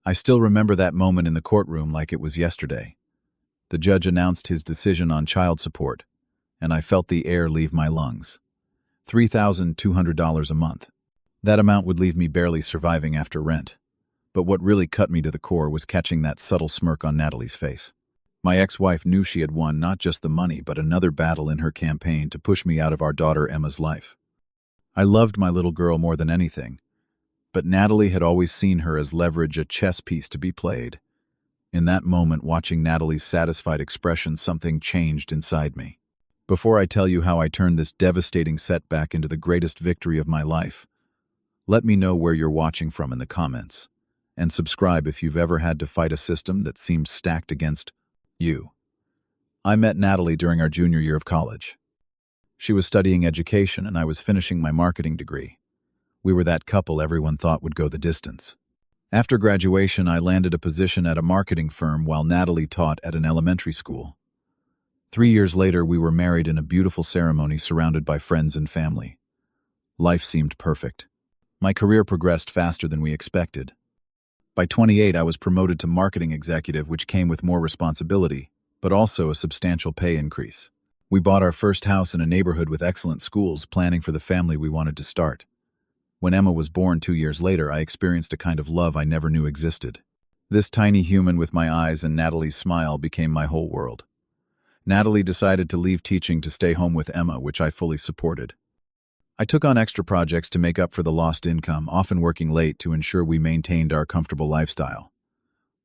I still remember that moment in the courtroom like it was yesterday. The judge announced his decision on child support, and I felt the air leave my lungs. $3,200 a month. That amount would leave me barely surviving after rent. But what really cut me to the core was catching that subtle smirk on Natalie's face. My ex-wife knew she had won not just the money but another battle in her campaign to push me out of our daughter Emma's life. I loved my little girl more than anything, but Natalie had always seen her as leverage, a chess piece to be played. In that moment, watching Natalie's satisfied expression, something changed inside me. Before I tell you how I turned this devastating setback into the greatest victory of my life, let me know where you're watching from in the comments, and subscribe if you've ever had to fight a system that seems stacked against you. I met Natalie during our junior year of college. She was studying education and I was finishing my marketing degree. We were that couple everyone thought would go the distance. After graduation, I landed a position at a marketing firm while Natalie taught at an elementary school. 3 years later, we were married in a beautiful ceremony surrounded by friends and family. Life seemed perfect. My career progressed faster than we expected. By 28, I was promoted to marketing executive, which came with more responsibility, but also a substantial pay increase. We bought our first house in a neighborhood with excellent schools, planning for the family we wanted to start. When Emma was born 2 years later, I experienced a kind of love I never knew existed. This tiny human with my eyes and Natalie's smile became my whole world. Natalie decided to leave teaching to stay home with Emma, which I fully supported. I took on extra projects to make up for the lost income, often working late to ensure we maintained our comfortable lifestyle.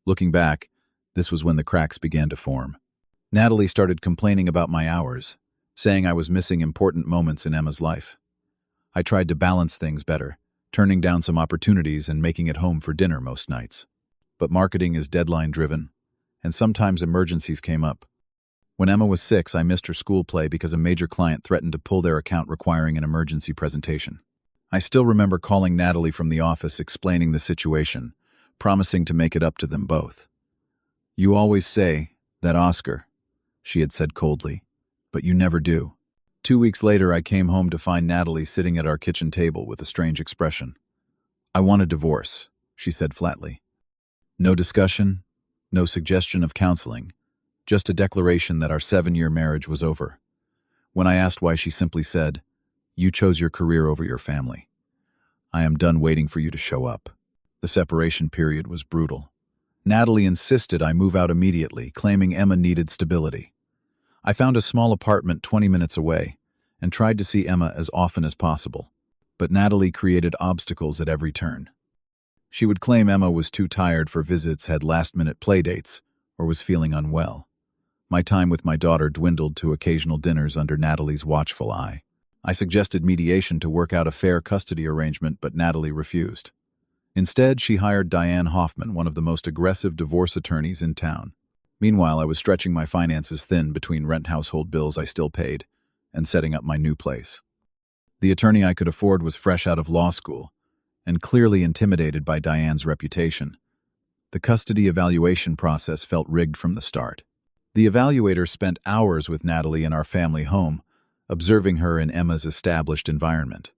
Looking back, this was when the cracks began to form. Natalie started complaining about my hours, saying I was missing important moments in Emma's life. I tried to balance things better, turning down some opportunities and making it home for dinner most nights. But marketing is deadline-driven, and sometimes emergencies came up. When Emma was 6, I missed her school play because a major client threatened to pull their account requiring an emergency presentation. I still remember calling Natalie from the office, explaining the situation, promising to make it up to them both. "You always say that, Oscar," she had said coldly, "but you never do." 2 weeks later, I came home to find Natalie sitting at our kitchen table with a strange expression. "I want a divorce," she said flatly. No discussion, no suggestion of counseling, just a declaration that our 7-year marriage was over. When I asked why, she simply said, "You chose your career over your family. I am done waiting for you to show up." The separation period was brutal. Natalie insisted I move out immediately, claiming Emma needed stability. I found a small apartment 20 minutes away and tried to see Emma as often as possible, but Natalie created obstacles at every turn. She would claim Emma was too tired for visits, had last-minute playdates, or was feeling unwell. My time with my daughter dwindled to occasional dinners under Natalie's watchful eye. I suggested mediation to work out a fair custody arrangement, but Natalie refused. Instead, she hired Diane Hoffman, one of the most aggressive divorce attorneys in town. Meanwhile, I was stretching my finances thin between rent, household bills I still paid, and setting up my new place. The attorney I could afford was fresh out of law school, and clearly intimidated by Diane's reputation. The custody evaluation process felt rigged from the start. The evaluator spent hours with Natalie in our family home, observing her in Emma's established environment.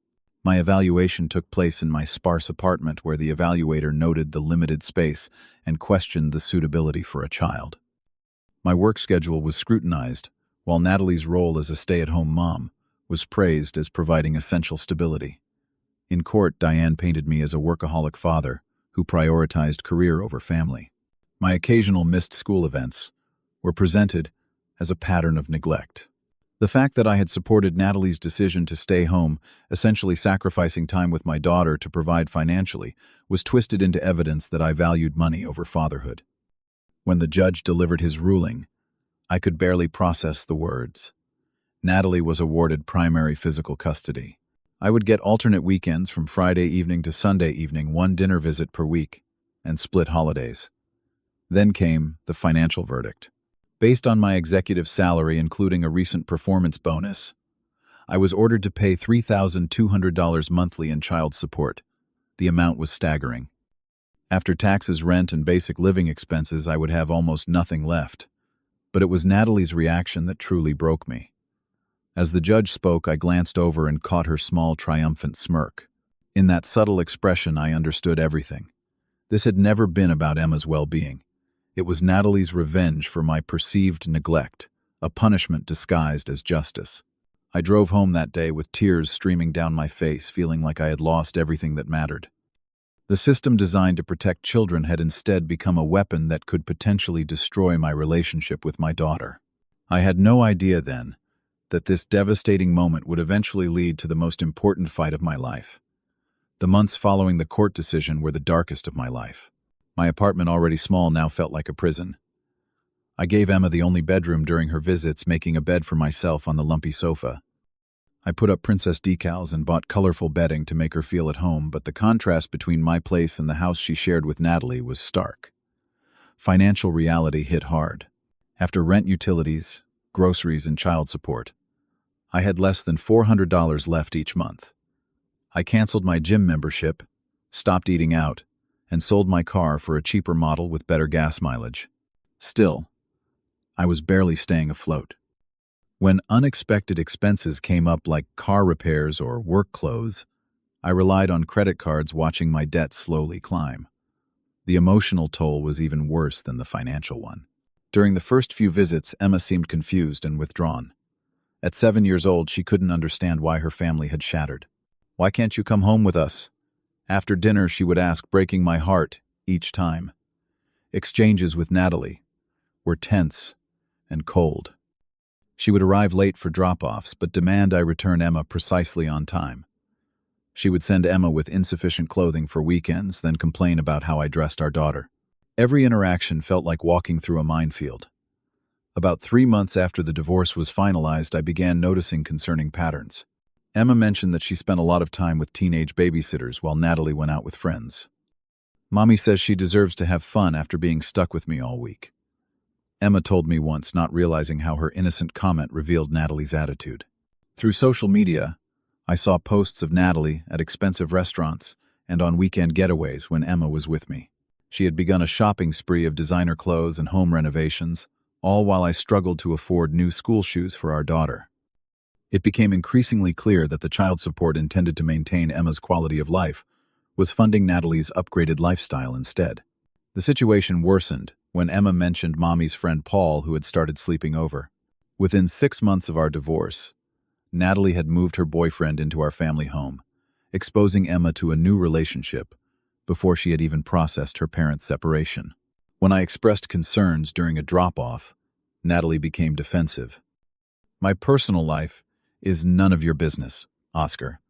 My evaluation took place in my sparse apartment, where the evaluator noted the limited space and questioned the suitability for a child. My work schedule was scrutinized, while Natalie's role as a stay-at-home mom was praised as providing essential stability. In court, Diane painted me as a workaholic father who prioritized career over family. My occasional missed school events were presented as a pattern of neglect. The fact that I had supported Natalie's decision to stay home, essentially sacrificing time with my daughter to provide financially, was twisted into evidence that I valued money over fatherhood. When the judge delivered his ruling, I could barely process the words. Natalie was awarded primary physical custody. I would get alternate weekends from Friday evening to Sunday evening, 1 dinner visit per week, and split holidays. Then came the financial verdict. Based on my executive salary, including a recent performance bonus, I was ordered to pay $3,200 monthly in child support. The amount was staggering. After taxes, rent, and basic living expenses, I would have almost nothing left. But it was Natalie's reaction that truly broke me. As the judge spoke, I glanced over and caught her small, triumphant smirk. In that subtle expression, I understood everything. This had never been about Emma's well-being. It was Natalie's revenge for my perceived neglect, a punishment disguised as justice. I drove home that day with tears streaming down my face, feeling like I had lost everything that mattered. The system designed to protect children had instead become a weapon that could potentially destroy my relationship with my daughter. I had no idea then that this devastating moment would eventually lead to the most important fight of my life. The months following the court decision were the darkest of my life. My apartment, already small, now felt like a prison. I gave Emma the only bedroom during her visits, making a bed for myself on the lumpy sofa. I put up princess decals and bought colorful bedding to make her feel at home, but the contrast between my place and the house she shared with Natalie was stark. Financial reality hit hard. After rent, utilities, groceries, and child support, I had less than $400 left each month. I canceled my gym membership, stopped eating out, and sold my car for a cheaper model with better gas mileage. Still, I was barely staying afloat. When unexpected expenses came up, like car repairs or work clothes, I relied on credit cards, watching my debt slowly climb. The emotional toll was even worse than the financial one. During the first few visits, Emma seemed confused and withdrawn. At 7 years old, she couldn't understand why her family had shattered. "Why can't you come home with us?" After dinner, she would ask, breaking my heart each time. Exchanges with Natalie were tense and cold. She would arrive late for drop-offs, but demand I return Emma precisely on time. She would send Emma with insufficient clothing for weekends, then complain about how I dressed our daughter. Every interaction felt like walking through a minefield. About 3 months after the divorce was finalized, I began noticing concerning patterns. Emma mentioned that she spent a lot of time with teenage babysitters while Natalie went out with friends. "Mommy says she deserves to have fun after being stuck with me all week," Emma told me once, not realizing how her innocent comment revealed Natalie's attitude. Through social media, I saw posts of Natalie at expensive restaurants and on weekend getaways when Emma was with me. She had begun a shopping spree of designer clothes and home renovations, all while I struggled to afford new school shoes for our daughter. It became increasingly clear that the child support intended to maintain Emma's quality of life was funding Natalie's upgraded lifestyle instead. The situation worsened when Emma mentioned Mommy's friend Paul, who had started sleeping over. Within 6 months of our divorce, Natalie had moved her boyfriend into our family home, exposing Emma to a new relationship before she had even processed her parents' separation. When I expressed concerns during a drop-off, Natalie became defensive. "My personal life is none of your business, Oscar.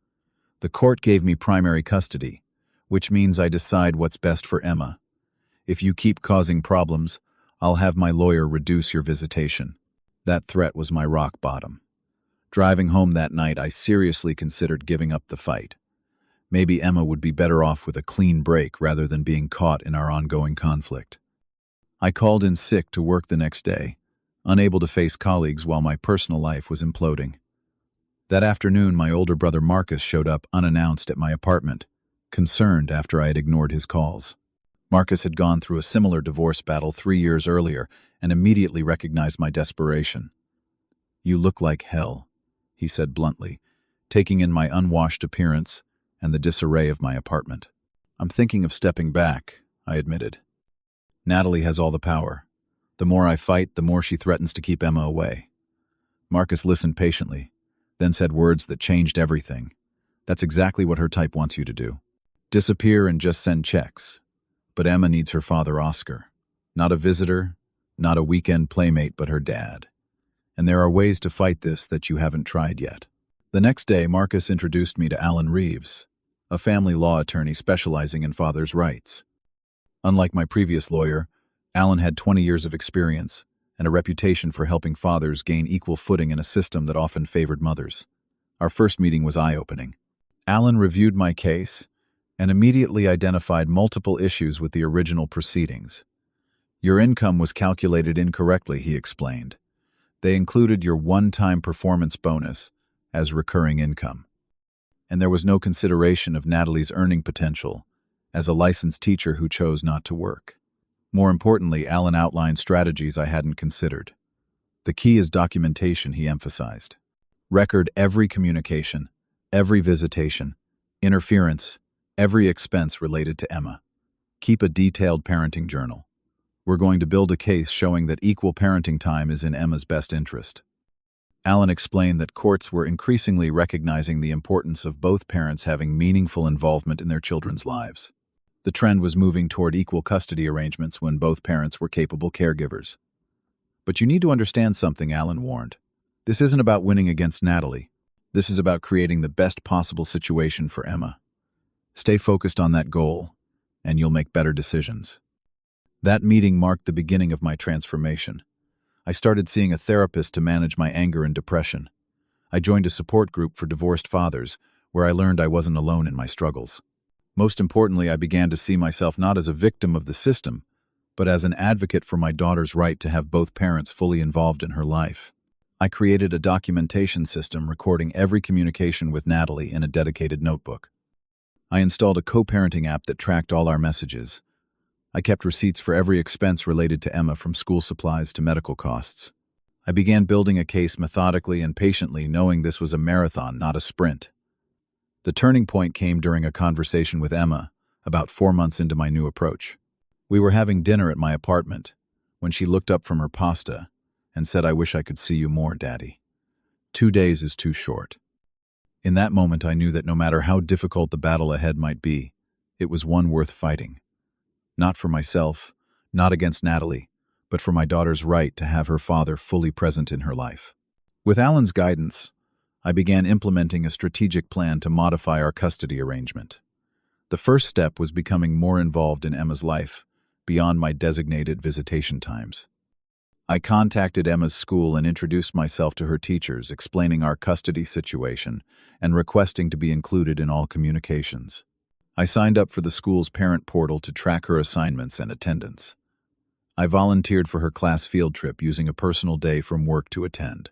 The court gave me primary custody, which means I decide what's best for Emma. If you keep causing problems, I'll have my lawyer reduce your visitation." That threat was my rock bottom. Driving home that night, I seriously considered giving up the fight. Maybe Emma would be better off with a clean break rather than being caught in our ongoing conflict. I called in sick to work the next day, unable to face colleagues while my personal life was imploding. That afternoon, my older brother Marcus showed up unannounced at my apartment, concerned after I had ignored his calls. Marcus had gone through a similar divorce battle 3 years earlier and immediately recognized my desperation. "You look like hell," he said bluntly, taking in my unwashed appearance and the disarray of my apartment. "I'm thinking of stepping back," I admitted. "Natalie has all the power. The more I fight, the more she threatens to keep Emma away." Marcus listened patiently, then said words that changed everything. "That's exactly what her type wants you to do. Disappear and just send checks. But Emma needs her father, Oscar. Not a visitor, not a weekend playmate, but her dad. And there are ways to fight this that you haven't tried yet." The next day, Marcus introduced me to Alan Reeves, a family law attorney specializing in fathers' rights. Unlike my previous lawyer, Alan had 20 years of experience and a reputation for helping fathers gain equal footing in a system that often favored mothers. Our first meeting was eye-opening. Alan reviewed my case and immediately identified multiple issues with the original proceedings. "Your income was calculated incorrectly," he explained. "They included your one-time performance bonus as recurring income. And there was no consideration of Natalie's earning potential as a licensed teacher who chose not to work." More importantly, Alan outlined strategies I hadn't considered. "The key is documentation," he emphasized. "Record every communication, every visitation, interference, every expense related to Emma. Keep a detailed parenting journal. We're going to build a case showing that equal parenting time is in Emma's best interest. Alan explained that courts were increasingly recognizing the importance of both parents having meaningful involvement in their children's lives. The trend was moving toward equal custody arrangements when both parents were capable caregivers. But you need to understand something, Alan warned. This isn't about winning against Natalie. This is about creating the best possible situation for Emma. Stay focused on that goal, and you'll make better decisions. That meeting marked the beginning of my transformation. I started seeing a therapist to manage my anger and depression. I joined a support group for divorced fathers, where I learned I wasn't alone in my struggles. Most importantly, I began to see myself not as a victim of the system, but as an advocate for my daughter's right to have both parents fully involved in her life. I created a documentation system recording every communication with Natalie in a dedicated notebook. I installed a co-parenting app that tracked all our messages. I kept receipts for every expense related to Emma, from school supplies to medical costs. I began building a case methodically and patiently, knowing this was a marathon, not a sprint. The turning point came during a conversation with Emma, about 4 months into my new approach. We were having dinner at my apartment when she looked up from her pasta and said, "I wish I could see you more, Daddy. 2 days is too short." In that moment, I knew that no matter how difficult the battle ahead might be, it was one worth fighting. Not for myself, not against Natalie, but for my daughter's right to have her father fully present in her life. With Alan's guidance, I began implementing a strategic plan to modify our custody arrangement. The first step was becoming more involved in Emma's life, beyond my designated visitation times. I contacted Emma's school and introduced myself to her teachers, explaining our custody situation and requesting to be included in all communications. I signed up for the school's parent portal to track her assignments and attendance. I volunteered for her class field trip, using a personal day from work to attend.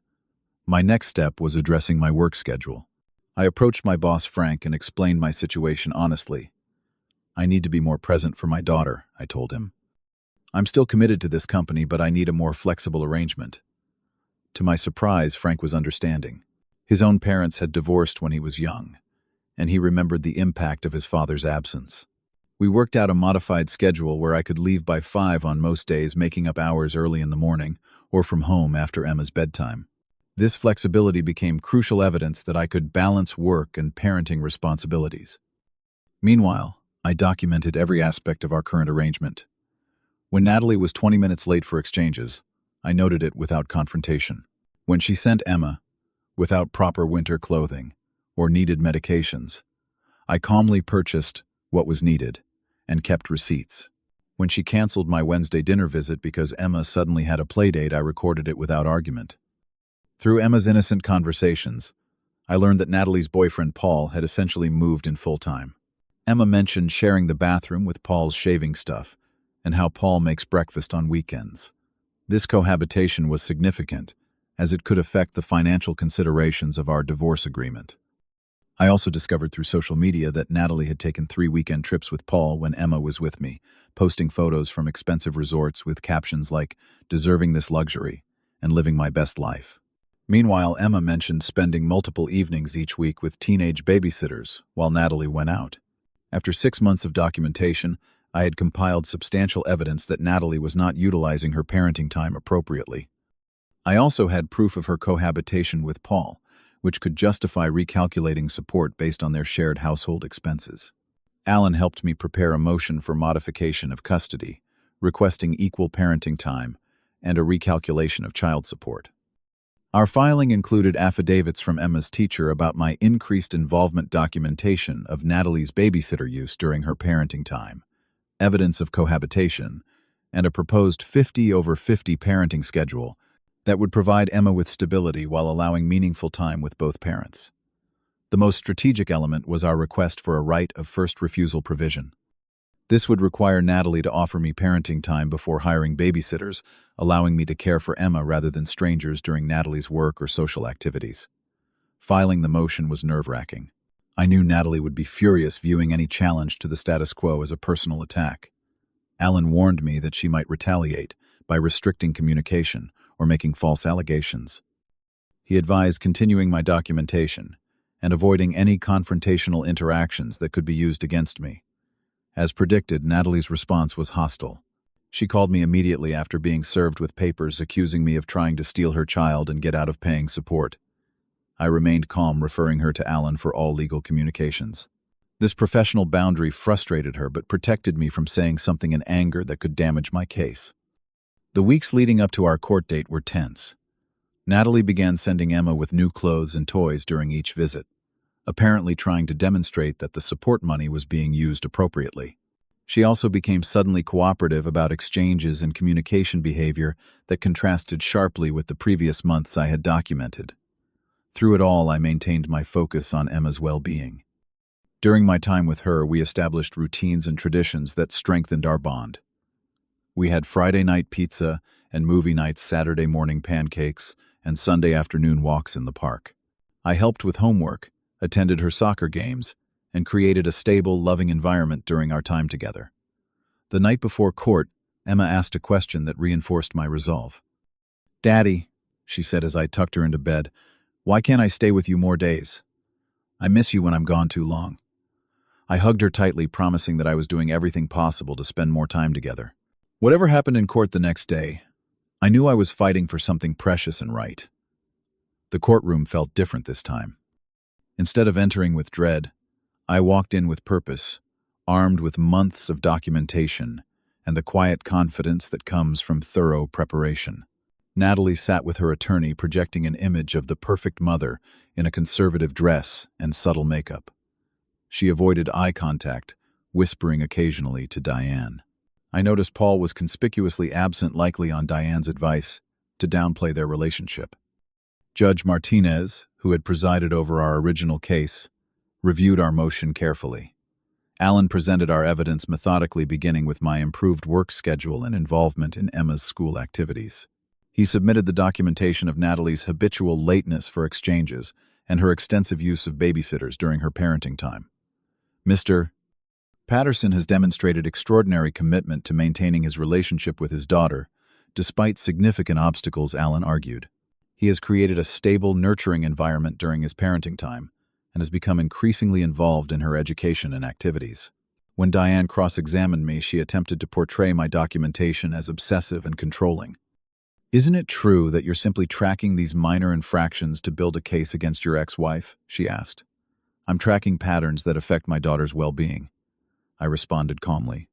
My next step was addressing my work schedule. I approached my boss, Frank, and explained my situation honestly. "I need to be more present for my daughter," I told him. "I'm still committed to this company, but I need a more flexible arrangement." To my surprise, Frank was understanding. His own parents had divorced when he was young, and he remembered the impact of his father's absence. We worked out a modified schedule where I could leave by 5 on most days, making up hours early in the morning or from home after Emma's bedtime. This flexibility became crucial evidence that I could balance work and parenting responsibilities. Meanwhile, I documented every aspect of our current arrangement. When Natalie was 20 minutes late for exchanges, I noted it without confrontation. When she sent Emma, without proper winter clothing or needed medications, I calmly purchased what was needed and kept receipts. When she canceled my Wednesday dinner visit because Emma suddenly had a playdate, I recorded it without argument. Through Emma's innocent conversations, I learned that Natalie's boyfriend, Paul, had essentially moved in full-time. Emma mentioned sharing the bathroom with Paul's shaving stuff and how Paul makes breakfast on weekends. This cohabitation was significant, as it could affect the financial considerations of our divorce agreement. I also discovered through social media that Natalie had taken 3 weekend trips with Paul when Emma was with me, posting photos from expensive resorts with captions like, "Deserving this luxury," and "Living my best life." Meanwhile, Emma mentioned spending multiple evenings each week with teenage babysitters while Natalie went out. After 6 months of documentation, I had compiled substantial evidence that Natalie was not utilizing her parenting time appropriately. I also had proof of her cohabitation with Paul, which could justify recalculating support based on their shared household expenses. Alan helped me prepare a motion for modification of custody, requesting equal parenting time and a recalculation of child support. Our filing included affidavits from Emma's teacher about my increased involvement, documentation of Natalie's babysitter use during her parenting time, evidence of cohabitation, and a proposed 50/50 parenting schedule that would provide Emma with stability while allowing meaningful time with both parents. The most strategic element was our request for a right of first refusal provision. This would require Natalie to offer me parenting time before hiring babysitters, allowing me to care for Emma rather than strangers during Natalie's work or social activities. Filing the motion was nerve-wracking. I knew Natalie would be furious, viewing any challenge to the status quo as a personal attack. Alan warned me that she might retaliate by restricting communication or making false allegations. He advised continuing my documentation and avoiding any confrontational interactions that could be used against me. As predicted, Natalie's response was hostile. She called me immediately after being served with papers accusing me of trying to steal her child and get out of paying support. I remained calm, referring her to Alan for all legal communications. This professional boundary frustrated her but protected me from saying something in anger that could damage my case. The weeks leading up to our court date were tense. Natalie began sending Emma with new clothes and toys during each visit, apparently trying to demonstrate that the support money was being used appropriately. She also became suddenly cooperative about exchanges and communication behavior that contrasted sharply with the previous months I had documented. Through it all, I maintained my focus on Emma's well-being. During my time with her, we established routines and traditions that strengthened our bond. We had Friday night pizza and movie nights, Saturday morning pancakes, and Sunday afternoon walks in the park. I helped with homework, attended her soccer games, and created a stable, loving environment during our time together. The night before court, Emma asked a question that reinforced my resolve. "Daddy," she said as I tucked her into bed, "why can't I stay with you more days? I miss you when I'm gone too long." I hugged her tightly, promising that I was doing everything possible to spend more time together. Whatever happened in court the next day, I knew I was fighting for something precious and right. The courtroom felt different this time. Instead of entering with dread, I walked in with purpose, armed with months of documentation and the quiet confidence that comes from thorough preparation. Natalie sat with her attorney, projecting an image of the perfect mother in a conservative dress and subtle makeup. She avoided eye contact, whispering occasionally to Diane. I noticed Paul was conspicuously absent, likely on Diane's advice, to downplay their relationship. Judge Martinez, who had presided over our original case, reviewed our motion carefully. Alan presented our evidence methodically, beginning with my improved work schedule and involvement in Emma's school activities. He submitted the documentation of Natalie's habitual lateness for exchanges and her extensive use of babysitters during her parenting time. Mr. Patterson has demonstrated extraordinary commitment to maintaining his relationship with his daughter, despite significant obstacles, Alan argued. He has created a stable, nurturing environment during his parenting time and has become increasingly involved in her education and activities. When Diane cross-examined me, she attempted to portray my documentation as obsessive and controlling. "Isn't it true that you're simply tracking these minor infractions to build a case against your ex-wife?" she asked. "I'm tracking patterns that affect my daughter's well-being," I responded calmly.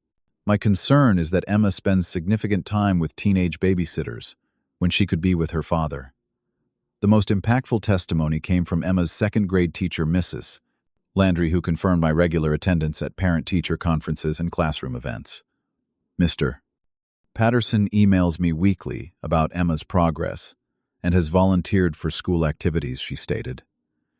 "My concern is that Emma spends significant time with teenage babysitters when she could be with her father." The most impactful testimony came from Emma's second-grade teacher, Mrs. Landry, who confirmed my regular attendance at parent-teacher conferences and classroom events. "Mr. Patterson emails me weekly about Emma's progress and has volunteered for school activities," she stated.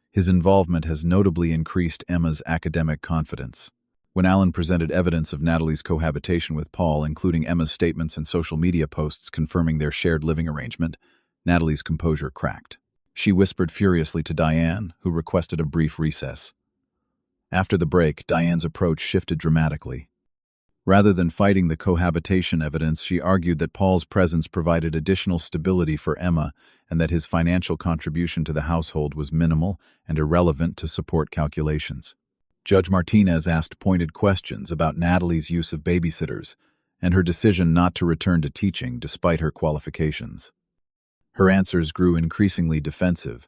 "His involvement has notably increased Emma's academic confidence." When Alan presented evidence of Natalie's cohabitation with Paul, including Emma's statements and social media posts confirming their shared living arrangement, Natalie's composure cracked. She whispered furiously to Diane, who requested a brief recess. After the break, Diane's approach shifted dramatically. Rather than fighting the cohabitation evidence, she argued that Paul's presence provided additional stability for Emma and that his financial contribution to the household was minimal and irrelevant to support calculations. Judge Martinez asked pointed questions about Natalie's use of babysitters and her decision not to return to teaching despite her qualifications. Her answers grew increasingly defensive,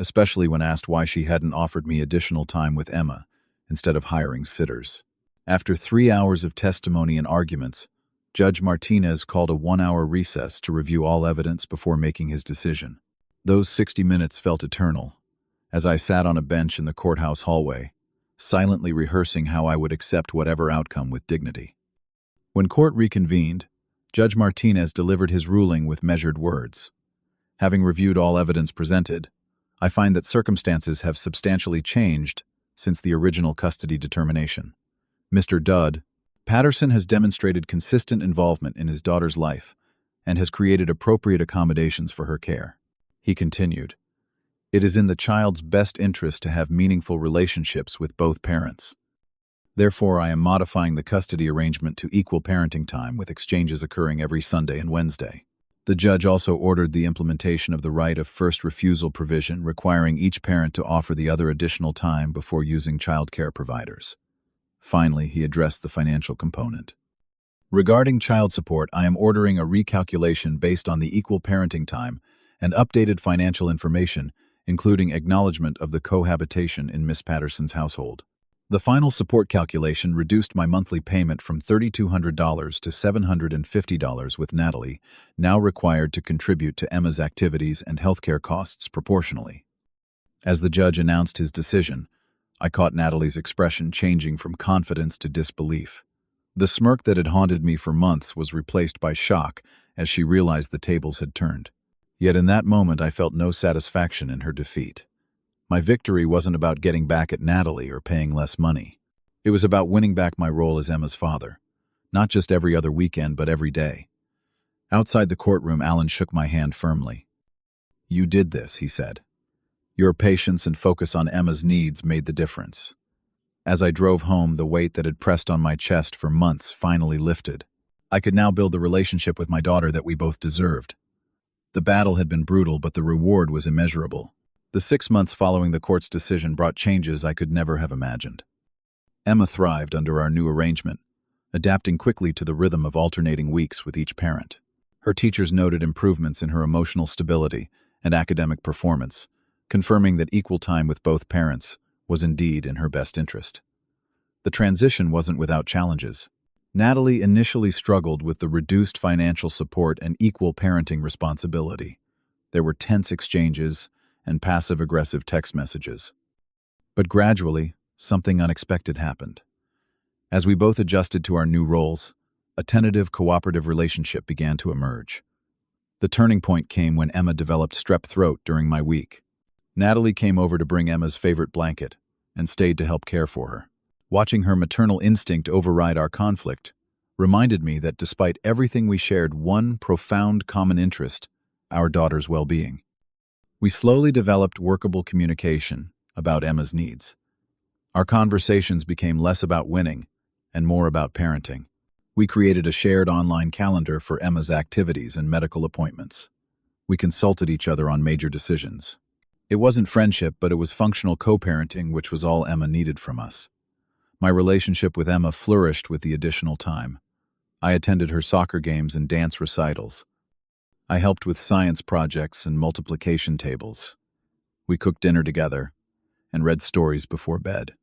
especially when asked why she hadn't offered me additional time with Emma instead of hiring sitters. After 3 hours of testimony and arguments, Judge Martinez called a 1-hour recess to review all evidence before making his decision. Those 60 minutes felt eternal, as I sat on a bench in the courthouse hallway, silently rehearsing how I would accept whatever outcome with dignity. When court reconvened, Judge Martinez delivered his ruling with measured words. "Having reviewed all evidence presented, I find that circumstances have substantially changed since the original custody determination. Mr. Dudd, Patterson has demonstrated consistent involvement in his daughter's life and has created appropriate accommodations for her care." He continued, "It is in the child's best interest to have meaningful relationships with both parents. Therefore, I am modifying the custody arrangement to equal parenting time, with exchanges occurring every Sunday and Wednesday." The judge also ordered the implementation of the right of first refusal provision, requiring each parent to offer the other additional time before using child care providers. Finally, he addressed the financial component. Regarding child support, I am ordering a recalculation based on the equal parenting time and updated financial information, including acknowledgement of the cohabitation in Miss Patterson's household. The final support calculation reduced my monthly payment from $3,200 to $750 with Natalie, now required to contribute to Emma's activities and healthcare costs proportionally. As the judge announced his decision, I caught Natalie's expression changing from confidence to disbelief. The smirk that had haunted me for months was replaced by shock as she realized the tables had turned. Yet in that moment I felt no satisfaction in her defeat. My victory wasn't about getting back at Natalie or paying less money. It was about winning back my role as Emma's father, not just every other weekend but every day. Outside the courtroom, Alan shook my hand firmly. "You did this," he said. "Your patience and focus on Emma's needs made the difference." As I drove home, the weight that had pressed on my chest for months finally lifted. I could now build the relationship with my daughter that we both deserved. The battle had been brutal, but the reward was immeasurable. The 6 months following the court's decision brought changes I could never have imagined. Emma thrived under our new arrangement, adapting quickly to the rhythm of alternating weeks with each parent. Her teachers noted improvements in her emotional stability and academic performance, confirming that equal time with both parents was indeed in her best interest. The transition wasn't without challenges. Natalie initially struggled with the reduced financial support and equal parenting responsibility. There were tense exchanges and passive-aggressive text messages. But gradually, something unexpected happened. As we both adjusted to our new roles, a tentative, cooperative relationship began to emerge. The turning point came when Emma developed strep throat during my week. Natalie came over to bring Emma's favorite blanket and stayed to help care for her. Watching her maternal instinct override our conflict reminded me that despite everything we shared one profound common interest, our daughter's well-being. We slowly developed workable communication about Emma's needs. Our conversations became less about winning and more about parenting. We created a shared online calendar for Emma's activities and medical appointments. We consulted each other on major decisions. It wasn't friendship, but it was functional co-parenting, which was all Emma needed from us. My relationship with Emma flourished with the additional time. I attended her soccer games and dance recitals. I helped with science projects and multiplication tables. We cooked dinner together and read stories before bed.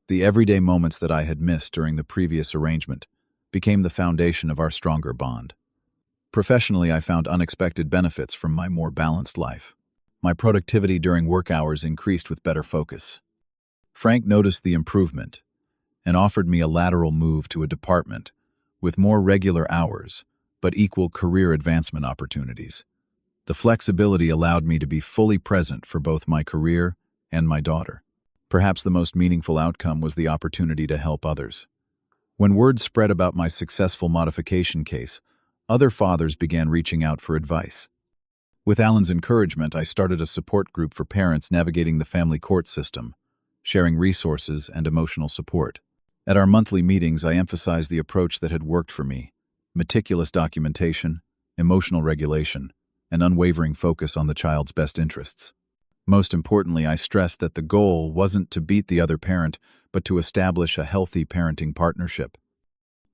The everyday moments that I had missed during the previous arrangement became the foundation of our stronger bond. Professionally, I found unexpected benefits from my more balanced life. My productivity during work hours increased with better focus. Frank noticed the improvement and offered me a lateral move to a department with more regular hours but equal career advancement opportunities. The flexibility allowed me to be fully present for both my career and my daughter. Perhaps the most meaningful outcome was the opportunity to help others. When word spread about my successful modification case, other fathers began reaching out for advice. With Alan's encouragement, I started a support group for parents navigating the family court system, sharing resources and emotional support. At our monthly meetings, I emphasized the approach that had worked for me: meticulous documentation, emotional regulation, and unwavering focus on the child's best interests. Most importantly, I stressed that the goal wasn't to beat the other parent, but to establish a healthy parenting partnership.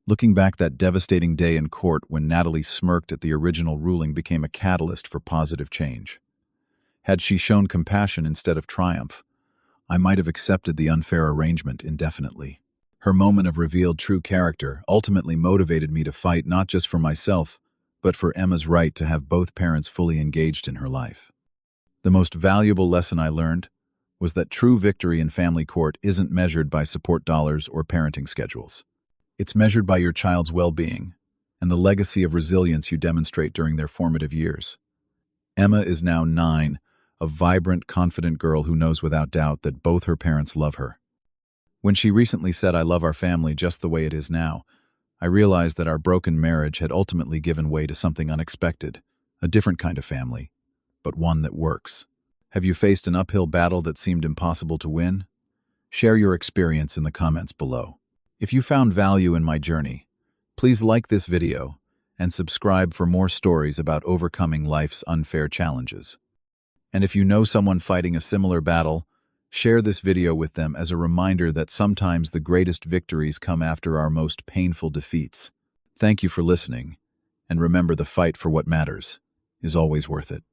Looking back, that devastating day in court when Natalie smirked at the original ruling became a catalyst for positive change. Had she shown compassion instead of triumph, I might have accepted the unfair arrangement indefinitely. Her moment of revealed true character ultimately motivated me to fight not just for myself, but for Emma's right to have both parents fully engaged in her life. The most valuable lesson I learned was that true victory in family court isn't measured by support dollars or parenting schedules. It's measured by your child's well-being and the legacy of resilience you demonstrate during their formative years. Emma is now 9, a vibrant, confident girl who knows without doubt that both her parents love her. When she recently said, "I love our family just the way it is now," I realized that our broken marriage had ultimately given way to something unexpected, a different kind of family, but one that works. Have you faced an uphill battle that seemed impossible to win? Share your experience in the comments below. If you found value in my journey, please like this video and subscribe for more stories about overcoming life's unfair challenges. And if you know someone fighting a similar battle, Share this video with them as a reminder that sometimes the greatest victories come after our most painful defeats. Thank you for listening, and remember, the fight for what matters is always worth it.